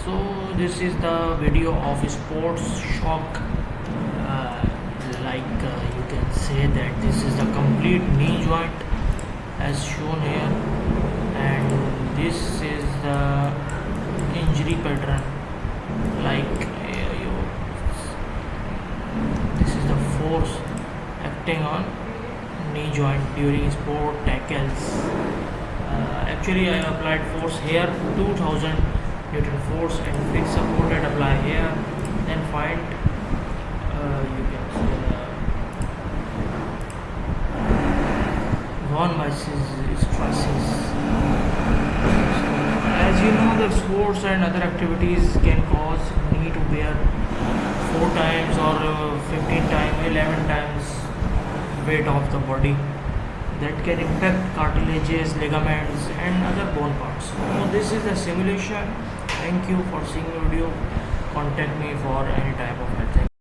So this is the video of sports shock. You can say that this is the complete knee joint as shown here, and this is the injury pattern. This is the force acting on knee joint during sport tackles. Actually, I applied force here, 2000 Newton force, and fixed supported apply here. Then find you can see the von Mises stresses. As you know, the sports and other activities can cause knee to bear 4 times or 15 times, 11 times weight of the body. That can impact cartilages, ligaments, and other bone parts. So this is the simulation. Thank you for seeing the video. Contact me for any type of help.